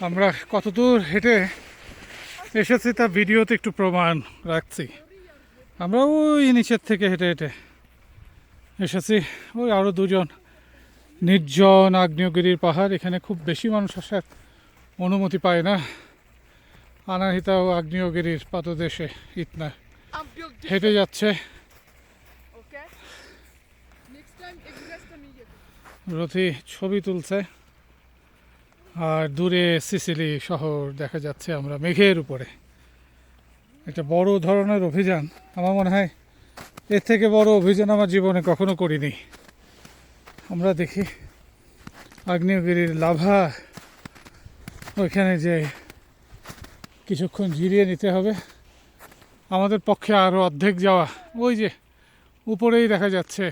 আমরা কতদূর হেঁটে এসেছি তা ভিডিওতে একটু প্রমাণ রাখছি। আমরা ওই নিচের থেকে হেঁটে হেঁটে এসেছি। ওই আরও দুজন, নির্জন আগ্নেয়গিরির পাহাড়। এখানে খুব বেশি মানুষ আসার অনুমতি পায় না। আনাহিতা ও আগ্নেয়গিরির পাদদেশে ইতনা হেঁটে যাচ্ছে। রথি ছবি তুলছে আর দূরে সিসিলি শহর দেখা যাচ্ছে আমরা মেঘের উপরে। একটা বড় ধরনের অভিযান, আমার মনে হয় এর থেকে বড় অভিযান আমার জীবনে কখনো করিনি। আমরা দেখি আগ্নেয়গিরির লাভা, ওইখানে যে কিছুক্ষণ জিরিয়ে নিতে হবে। আমাদের পক্ষে আরও অর্ধেক যাওয়া। ওই যে উপরেই দেখা যাচ্ছে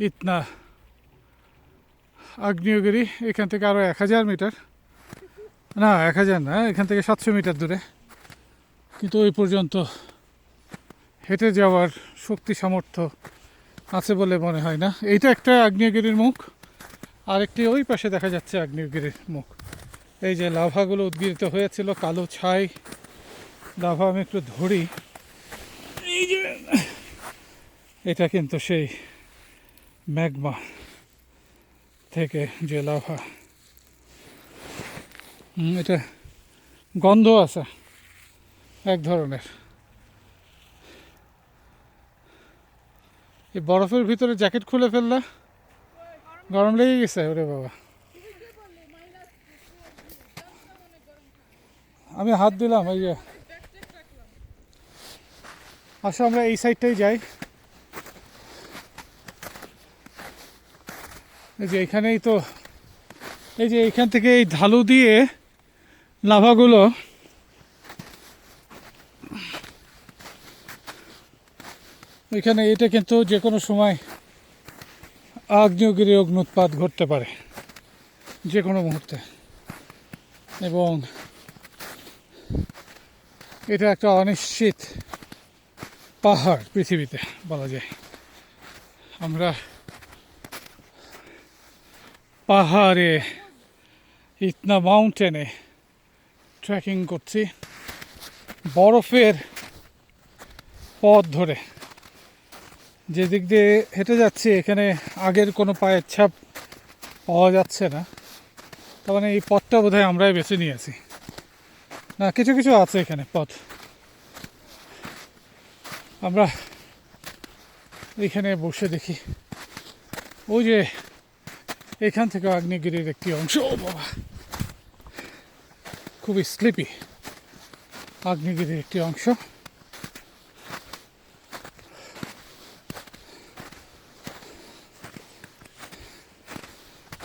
ইতনা আগ্নেয়গিরি। এখান থেকে আরও 1000 মিটার, না 1000 না, এখান থেকে 700 মিটার দূরে। কিন্তু ওই পর্যন্ত হেঁটে যাওয়ার শক্তি সামর্থ্য আছে বলে মনে হয় না। এইটা একটা আগ্নেয়গিরির মুখ, আরেকটি ওই পাশে দেখা যাচ্ছে আগ্নেয়গিরির মুখ। এই যে লাভাগুলো উদ্গীরিত হয়েছিল, কালো ছাই লাভা। আমি একটু ধরি, এই যে এটা কিন্তু সেই ম্যাগমা থেকে যে লাভা। এটা গন্ধ আছে এক ধরনের। এই বরফের ভিতরে জ্যাকেট খুলে ফেললে গরম লেগে গেছে। ওরে বাবা, আমি হাত দিলাম। এই যে আসো আমরা এই সাইডটাই যাই। এই যে এখানেই তো, এই যে এইখান থেকে এই ঢালু দিয়ে লাভাগুলো এখানে, এটা কিন্তু যে কোনো সময় আগ্নেয়গিরি অগ্নুৎপাত ঘটতে পারে যে কোনো মুহূর্তে। এবং এটা একটা অনিশ্চিত পাহাড় পৃথিবীতে বলা যায়। আমরা পাহাড়ে ইতনা মাউন্টেনে ট্রেকিং করছি বরফের পথ ধরে। যে দিক দিয়ে হেঁটে যাচ্ছি এখানে আগের কোনো পায়ের ছাপ পাওয়া যাচ্ছে না। তার মানে এই পথটা বোধহয় আমরাই বেছে নিয়েছি। না, কিছু কিছু আছে এখানে পথ। আমরা এখানে বসে দেখি, ওই যে এখান থেকে আগ্নেয়গিরির একটি অংশ। ও বাবা, খুবই স্লিপি। আগ্নেয়গিরির একটি অংশ।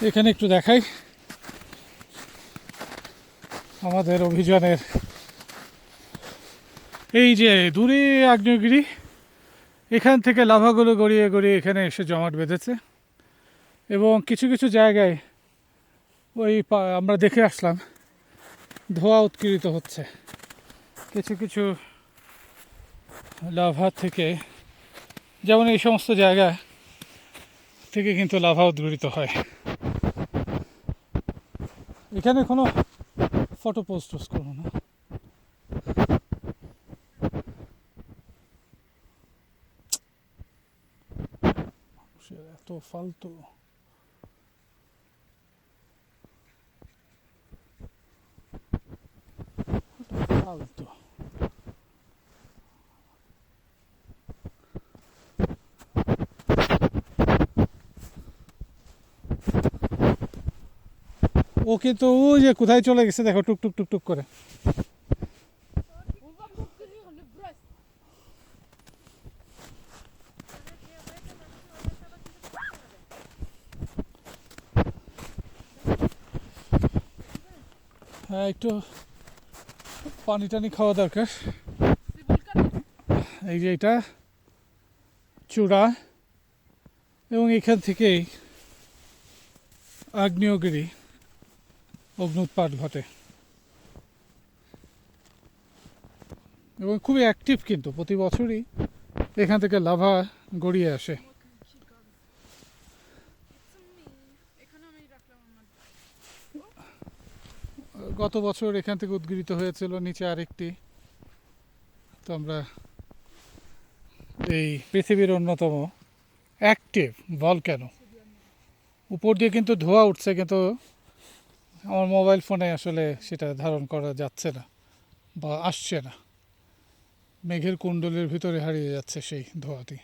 এখানে একটু দেখাই আমাদের অভিযানের। এই যে দূরে আগ্নেয়গিরি, এখান থেকে লাভাগুলো গড়িয়ে গড়িয়ে এখানে এসে জমাট বেঁধেছে। এবং কিছু কিছু জায়গায় ওই আমরা দেখে আসলাম ধোঁয়া উৎকীর্ণ হচ্ছে। কিছু কিছু লাভা থেকে, যেমন এই সমস্ত জায়গা থেকে কিন্তু লাভা উদ্গীরিত হয়। এখানে কোনো ফটো পোস্ট করবো না। এত ফালতু। ফালতু। ও কিন্তু ওই যে কোথায় চলে গেছে দেখো, টুকটুক টুকটুক করে। হ্যাঁ, একটু পানি টানি খাওয়া দরকার। এই যে এটা চূড়া, এবং এখান থেকেই আগ্নেয়গিরি অগ্নুৎপাত ঘটে। এবং খুবই অ্যাক্টিভ, কিন্তু প্রতি বছরই এখান থেকে লাভা গড়িয়ে আসে। গত বছর এখান থেকে উদ্গৃহীত হয়েছিল নিচে আরেকটি। তো আমরা এই পৃথিবীর অন্যতম অ্যাক্টিভ ভলক্যানো, উপর দিয়ে কিন্তু ধোঁয়া উঠছে, কিন্তু আমার মোবাইল ফোনে আসলে সেটা ধারণ করা যাচ্ছে না বা আসছে না। মেঘের কুণ্ডলের ভিতরে হারিয়ে যাচ্ছে সেই ধোঁয়াটি।